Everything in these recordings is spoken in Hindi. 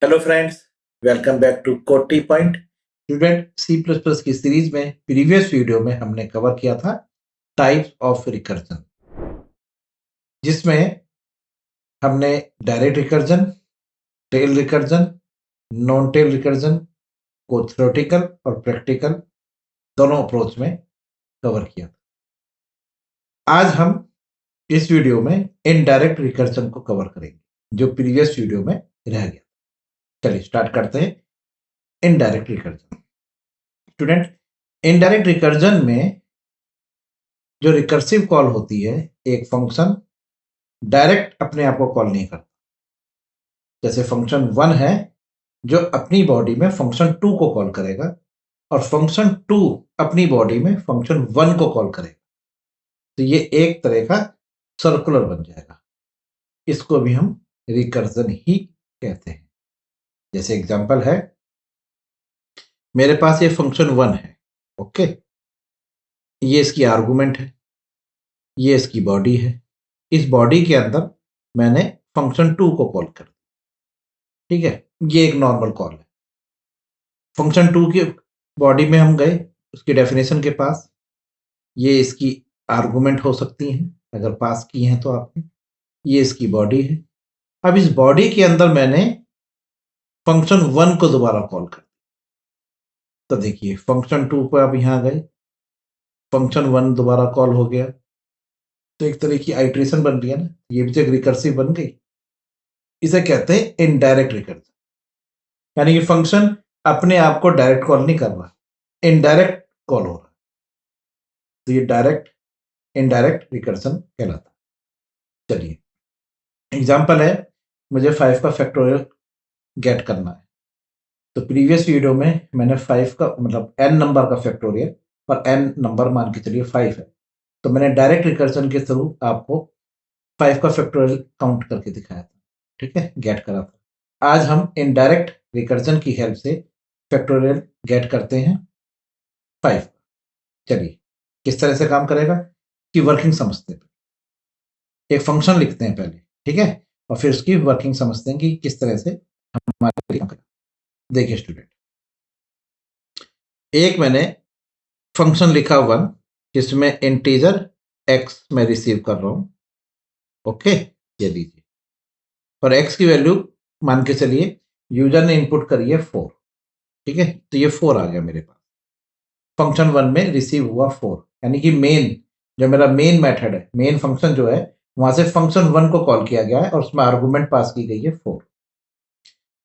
Hello friends, welcome back to Koti point. Student, C plus plus की सीरीज में प्रीवियस वीडियो में हमने कवर किया था टाइप्स ऑफ रिकर्जन, जिसमें हमने direct recursion, tail recursion, non tail recursion को थ्योरेटिकल और प्रैक्टिकल दोनों अप्रोच में कवर किया था। आज हम इस वीडियो में इनडायरेक्ट रिकर्जन को कवर करेंगे, जो प्रीवियस वीडियो में रह गया। चलिए स्टार्ट करते हैं indirect recursion. Student, indirect recursion में जो रिकर्सिव कॉल होती है, एक फंक्शन डायरेक्ट अपने आप को कॉल नहीं करता। जैसे फंक्शन 1 है जो अपनी बॉडी में फंक्शन 2 को कॉल करेगा, और फंक्शन 2 अपनी बॉडी में फंक्शन 1 को कॉल करेगा। तो ये एक तरह का सर्कुलर बन जाएगा। इसको भी हम रिकर्जन ही कहते हैं। जैसे एग्जांपल है, मेरे पास ये फंक्शन 1 है, ओके, ये इसकी आर्गुमेंट है, ये इसकी बॉडी है। इस बॉडी के अंदर मैंने फंक्शन 2 को कॉल कर, ठीक है, ये एक नॉर्मल कॉल है। फंक्शन 2 की बॉडी में हम गए, उसकी डेफिनेशन के पास, ये इसकी आर्गुमेंट हो सकती हैं अगर पास की हैं तो आपने, ये इसकी बॉडी है। अब इस बॉडी के अंदर मैंने फंक्शन 1 को दोबारा कॉल कर, तो देखिए फंक्शन 2 पर अब यहां गए, फंक्शन 1 दोबारा कॉल हो गया, तो एक तरह की आइट्रेशन बन रही है ना, ये भी तो एक रिकर्सिव बन गई। इसे कहते हैं इनडायरेक्ट रिकर्जन, यानी कि फंक्शन अपने आप को डायरेक्ट कॉल नहीं कर रहा, इनडायरेक्ट कॉल हो रहा है। तो ये डायरेक्ट इनडायरेक्ट रिकर्जन कहलाता है। चलिए एग्जांपल है, मुझे 5 का फैक्टोरियल गेट करना है। तो प्रीवियस वीडियो में मैंने 5 का मतलब n नंबर का फैक्टोरियल, और n नंबर मान के चलिए 5 है, तो मैंने डायरेक्ट रिकर्जन के थ्रू आपको 5 का फैक्टोरियल काउंट करके दिखाया था, ठीक है, गेट करा था। आज हम इनडायरेक्ट रिकर्जन की हेल्प से फैक्टोरियल गेट करते हैं 5। चलिए किस तरह से काम करेगा कि वर्किंग समझते हैं। एक फंक्शन लिखते हैं पहले, ठीक है, और फिर उसकी वर्किंग समझते हैं कि किस तरह से हमारे लिए काम करेगा। देखिए स्टूडेंट, एक मैंने फंक्शन लिखा 1, जिसमें इंटीजर x मैं रिसीव कर रहा हूं, ओके, ये लीजिए, और x की वैल्यू मान के चलिए यूजर ने इनपुट करी है 4, ठीक है, तो ये 4 आ गया मेरे पास। फंक्शन 1 में रिसीव हुआ 4, यानी कि मेन जो मेरा मेन मेथड है, मेन फंक्शन जो है, वहां से फंक्शन 1 को कॉल किया गया है और उसमें आर्गुमेंट पास की गई है 4।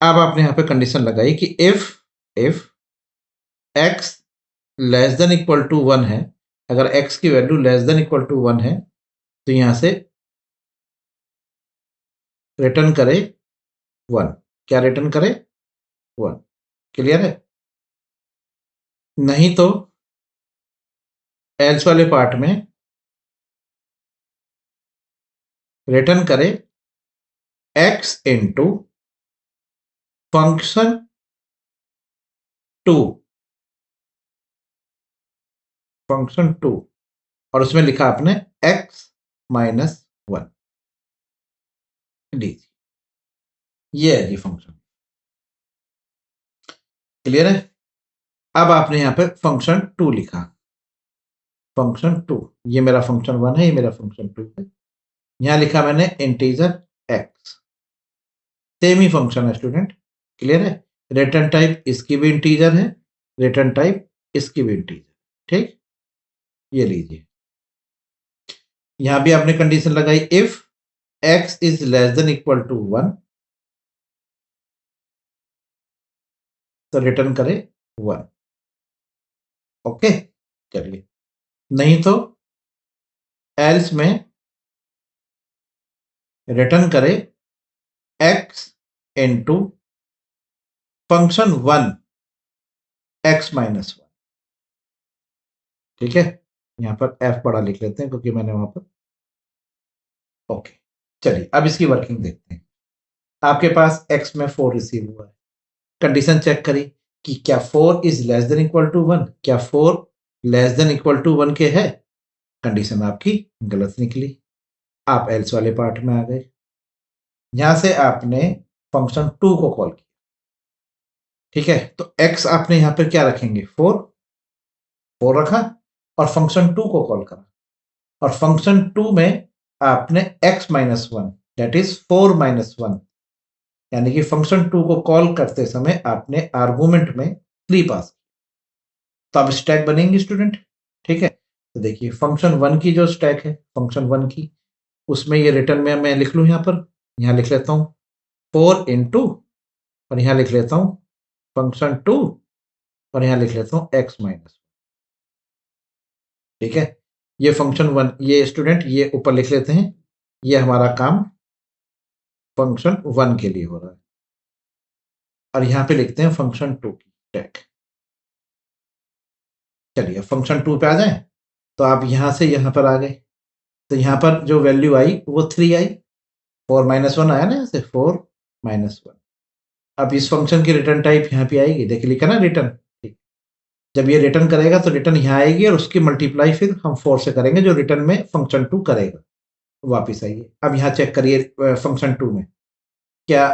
अब आपने यहां पे कंडीशन लगाई कि if x less than equal to 1 है, अगर x की value less than equal to 1 है, तो यहां से रिटर्न करे 1। क्या रिटर्न करे? 1। क्लियर है? नहीं तो एल्स वाले पार्ट में रिटर्न करे x इंटू फंक्शन 2, फंक्शन 2, और उसमें लिखा आपने x माइनस 1। लीजिए, ये है जी फंक्शन। क्लियर है? अब आपने यहां पे फंक्शन 2 लिखा, फंक्शन 2, ये मेरा फंक्शन 1 है, ये मेरा फंक्शन 2 है। यहां लिखा मैंने इंटीजर x, सेम ही फंक्शन है स्टूडेंट। क्लियर है? रिटर्न टाइप इसकी भी इंटीजर है, रिटर्न टाइप इसकी भी इंटीजर, ठीक। ये लीजिए, यहां भी आपने कंडीशन लगाई, if x is less than equal to 1, तो रिटर्न करे 1। ओके, चलिए, नहीं तो एल्स में रिटर्न करे x into function 1 x minus 1। ठीक है, यहां पर f बड़ा लिख लेते हैं क्योंकि मैंने वहां पर, ओके। चलिए अब इसकी वर्किंग देखते हैं। आपके पास x में 4 रिसीव हुआ है, कंडीशन चेक करी कि क्या 4 is less than equal to 1, क्या 4 लेस देन इक्वल टू 1 के है? कंडीशन आपकी गलत निकली, आप एल्स वाले पार्ट में आ गए। यहां से आपने फंक्शन 2 को कॉल किया, ठीक है, तो x आपने यहाँ पे क्या रखेंगे 4 रखा और फंक्शन 2 को कॉल करा और फंक्शन 2 में आपने x minus 1 that is 4 minus 1 यानी कि फंक्शन 2 को कॉल करते समय आपने आर्गुमेंट में 3 पास, तो अब स्टैक बनेंगी स्टूडेंट। ठीक है, तो देखिए फंक्शन 1 की जो स्टैक है फंक्शन 1 की, उसमें ये रिटर्न में मैं लिख लूँ, यहाँ लिख लेता हूँ 4 इंटू और यहाँ लिख लेता हूँ फंक्शन 2 और यहाँ लिख लेता हूँ x माइनस। ठीक है, ये फंक्शन 1, ये स्टूडेंट ये ऊपर लिख लेते हैं, ये हमारा काम फंक्शन 1 के लिए हो रहा है और यहाँ पे लिखते हैं फंक्शन 2 की स्टैक। चलिए फंक्शन 2 पे आ जाए, तो आप यहाँ से यहाँ पर आ गए, तो यहाँ पर जो वैल्यू आई वो 3 आई, 4 माइनस 1 आया ना, यहाँ से 4 माइनस 1। अब इस फंक्शन की रिटर्न टाइप यहाँ पे आएगी, देखिए लिखा ना रिटर्न। ठीक, जब ये रिटर्न करेगा तो रिटर्न यहाँ आएगी और उसकी मल्टीप्लाई फिर हम 4 से करेंगे जो रिटर्न में फंक्शन 2 करेगा, वापिस आइए। अब यहाँ चेक करिए फंक्शन 2 में क्या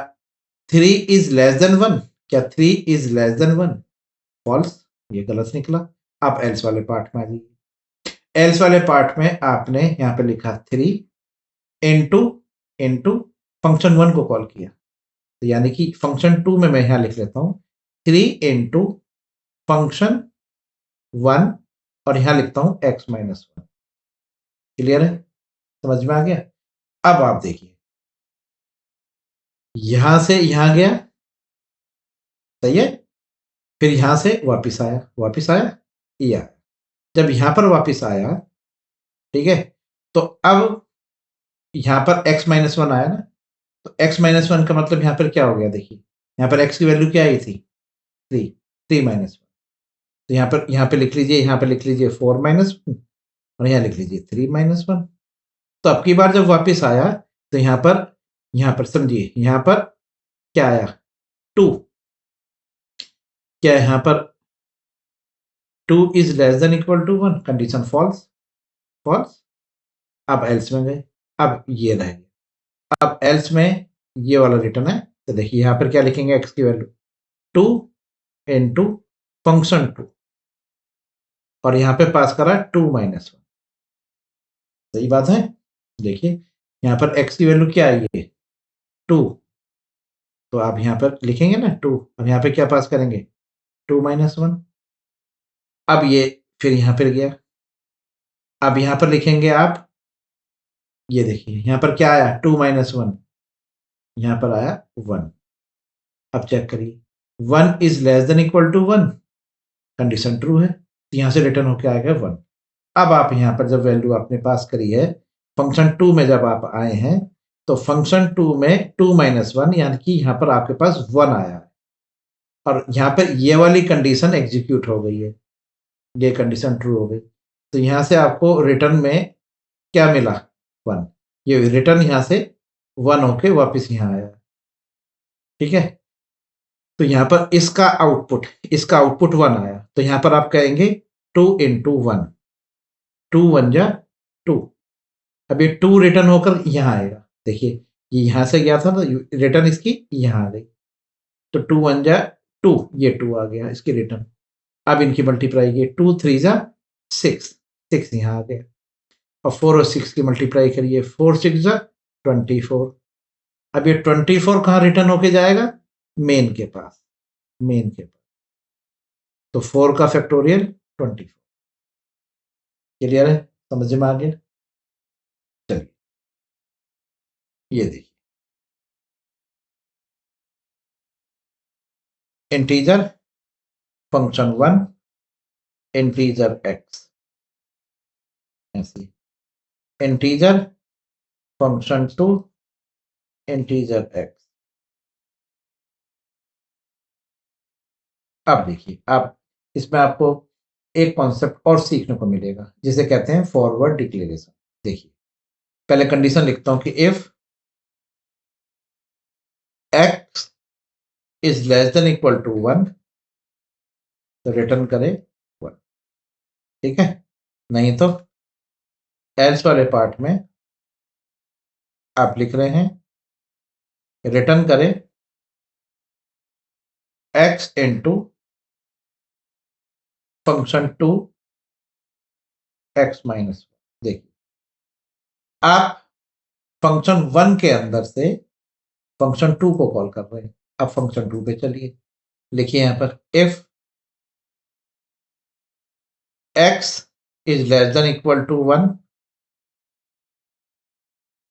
3 इज लेस देन 1, क्या 3 इज लेस देन 1, फॉल्स, ये गलत निकला। आप एल्स वाले पार्ट में आ जाइए, एल्स वाले पार्ट में आपने यहाँ पे लिखा 3 इंटू इंटू फंक्शन 1 को कॉल किया, तो यानी कि फंक्शन 2 में मैं यहाँ लिख लेता हूँ 3 इंटू फंक्शन 1 और यहाँ लिखता हूँ x माइनस 1। क्लियर है, समझ में आ गया। अब आप देखिए यहां से यहां गया, सही है, फिर यहां से वापिस आया ये आया। जब यहां पर वापिस आया, ठीक है, तो अब यहां पर x माइनस 1 आया ना, तो x माइनस 1 का मतलब यहां पर क्या हो गया, देखिए यहां पर x की वैल्यू क्या आई थी 3 माइनस 1, तो यहाँ पे लिख लीजिए, यहाँ पे लिख लीजिए 4 माइनस 1 और यहाँ लिख लीजिए 3 माइनस 1। तो अब की बार जब वापिस आया तो यहाँ पर समझिए, यहाँ पर क्या आया 2, क्या यहाँ पर 2 is less than equal to 1, condition false, false. अब एल्स में गए, अब ये रह गया, अब एल्स में ये वाला रिटर्न है, तो देखिए यहाँ पर क्या लिखेंगे x की वैल्यू 2 इंटू फंक्शन 2 और यहाँ पे पास करा 2 माइनस 1, सही बात है। देखिए यहाँ पर x की वैल्यू क्या आई है 2, तो आप यहाँ पर लिखेंगे ना 2 और यहाँ पे क्या पास करेंगे 2 माइनस 1। अब ये फिर यहाँ पर गया, अब यहाँ पर लिखेंगे आप, ये देखिए यहाँ पर क्या आया 2 माइनस 1, यहाँ पर आया 1। अब चेक करिए 1 is less than equal to 1, condition true है, तो यहाँ से रिटर्न होकर आएगा 1। अब आप यहाँ पर जब वैल्यू आपने पास करी है फंक्शन 2 में जब आप आए हैं, तो फंक्शन 2 में 2 माइनस 1 यानी कि यहाँ पर आपके पास 1 आया है और यहाँ पर ये वाली कंडीशन एग्जीक्यूट हो गई है, ये कंडीशन ट्रू हो गई, तो यहाँ से आपको रिटर्न में क्या मिला 1, ये रिटर्न यहाँ से 1 होके वापस यहाँ आया। ठीक है, तो यहाँ पर इसका आउटपुट 1 आया, तो यहाँ पर आप कहेंगे 2 इंटू 1, 2 1 जा 2, अब ये 2 रिटर्न होकर यहाँ आएगा, देखिए ये यहाँ से गया था तो रिटर्न इसकी यहाँ आ गई, तो 2 1 जा 2, ये 2 आ गया इसकी रिटर्न। अब इनकी मल्टीप्लाई की 2 3 जा 6, 6 यहाँ आ गया और 4 और 6 की मल्टीप्लाई करिए 4 6 जा 24। अब ये 24 कहाँ रिटर्न होके जाएगा मेन के पास, मेन के पास, तो 4 का फैक्टोरियल 24। क्लियर है, समझ में आ गया। चलिए ये देखिए इंटीजर फंक्शन 1 इंटीजर x, ऐसे इंटीजर फंक्शन 2 इंटीजर x। अब देखिए आप इसमें आपको एक कॉन्सेप्ट और सीखने को मिलेगा जिसे कहते हैं फॉरवर्ड डिक्लेरेशन। देखिए पहले कंडीशन लिखता हूं कि if x is less than equal to 1 तो रिटर्न करे 1, ठीक है, नहीं तो एल्स वाले पार्ट में आप लिख रहे हैं रिटर्न करे x into function 2 x minus. देखिए आप फंक्शन 1 के अंदर से फंक्शन 2 को कॉल कर रहे हैं। अब फंक्शन 2 पे चलिए, लिखिए यहां पर if x is less than equal to 1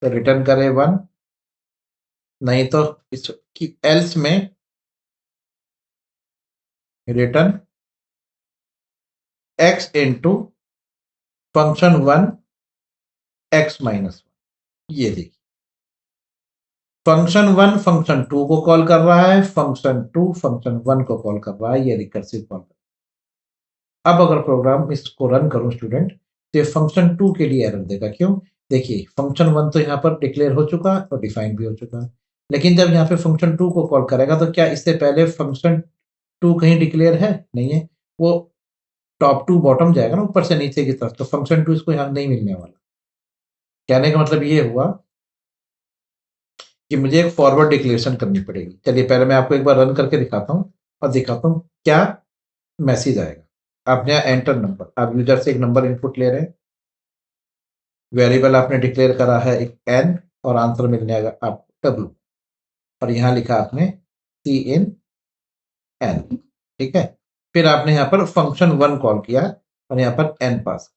तो रिटर्न करें 1, नहीं तो इसकी एल्स में return x into function 1 x minus 1। ये देखिए फंक्शन 1 फंक्शन 2 को कॉल कर रहा है, फंक्शन 2 फंक्शन 1 को कॉल कर रहा है, ये रिकर्सिव कॉल कर रहा है। अब अगर प्रोग्राम इसको रन करूं स्टूडेंट तो ये फंक्शन 2 के लिए एरर देगा। क्यों? देखिए फंक्शन 1 तो यहाँ पर डिक्लेयर हो चुका है और डिफाइन भी हो चुका है, लेकिन जब यहाँ पे फंक्शन 2 को कॉल करेगा तो क्या इससे पहले फंक्शन 2 कहीं डिक्लेयर है? नहीं है। वो टॉप टू बॉटम जाएगा ना, ऊपर से नीचे की तरफ, तो फंक्शन 2 इसको यहाँ नहीं मिलने वाला। कहने का मतलब ये हुआ कि मुझे एक फॉरवर्ड डिक्लेरेशन करनी पड़ेगी। चलिए पहले मैं आपको एक बार रन करके दिखाता हूँ और दिखाता हूँ क्या मैसेज आएगा। आपने यहाँ एंटर नंबर, आप यूजर से एक नंबर इनपुट ले रहे हैं, वेरिएबल आपने डिक्लेयर करा है एक एन और आंसर मिलने आएगा आपको डब्ल्यू, और यहाँ लिखा आपने सी इन एन। ठीक है, फिर आपने यहाँ पर फंक्शन 1 कॉल किया और यहाँ पर एन पास,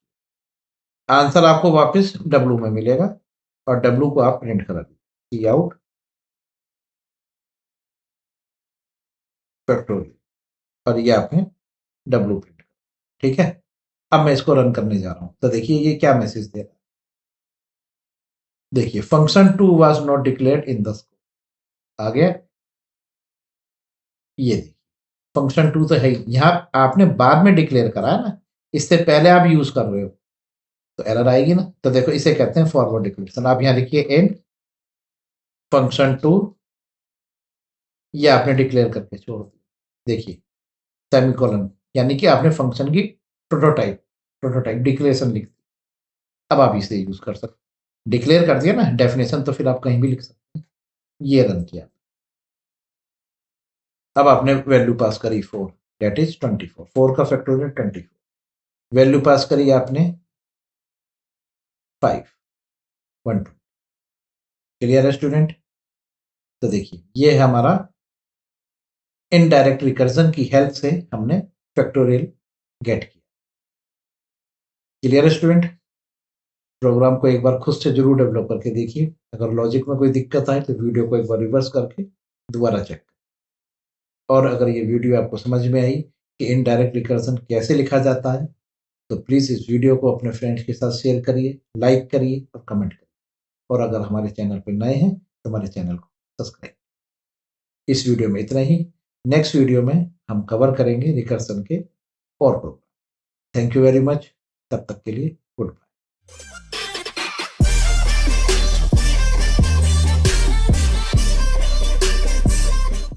आंसर आपको वापस डब्ल्यू में मिलेगा और डब्ल्यू को आप प्रिंट करा दीजिए, सी आउट फैक्टोरियल, और ये आपने डब्ल्यू प्रिंट। ठीक है, अब मैं इसको रन करने जा रहा हूं तो देखिए ये क्या मैसेज दे रहा है। देखिए function 2 was not declared in the scope आ गया। ये देखिए फंक्शन 2 तो है ही, यहाँ आपने बाद में डिक्लेयर करा है ना, इससे पहले आप यूज कर रहे हो तो एरर आएगी ना। तो देखो इसे कहते हैं फॉरवर्ड डिक्लेरेशन। आप यहाँ लिखिए इन फंक्शन 2, ये आपने डिक्लेयर करके छोड़ दिया। देखिए सेमीकोलन, यानी कि आपने फंक्शन की प्रोटोटाइप डिक्लेरेशन लिख दी। अब आप इसे यूज कर सकते, डिक्लेयर कर दिया ना डेफिनेशन, तो फिर आप कहीं भी लिख सकते हैं। ये रन किया, अब आपने वैल्यू पास करी 4, दैट इज 24, 4 का फैक्टोरियल 24, वैल्यू पास करी आपने 5 1 2। क्लियर है स्टूडेंट? तो देखिए ये है हमारा इनडायरेक्ट रिकर्जन की हेल्प से हमने फैक्टोरियल गेट किया। क्लियर है स्टूडेंट? प्रोग्राम को एक बार खुद से जरूर डेवलप करके देखिए, अगर लॉजिक में कोई दिक्कत आए तो वीडियो को एक बार रिवर्स करके दोबारा चेक। और अगर ये वीडियो आपको समझ में आई कि इनडायरेक्ट रिकर्जन कैसे लिखा जाता है, तो प्लीज़ इस वीडियो को अपने फ्रेंड्स के साथ शेयर करिए, लाइक करिए और कमेंट करिए। और अगर हमारे चैनल पर नए हैं तो हमारे चैनल को सब्सक्राइब। इस वीडियो में इतना ही, नेक्स्ट वीडियो में हम कवर करेंगे रिकर्सन के और program. Thank you very much, तब तक के लिए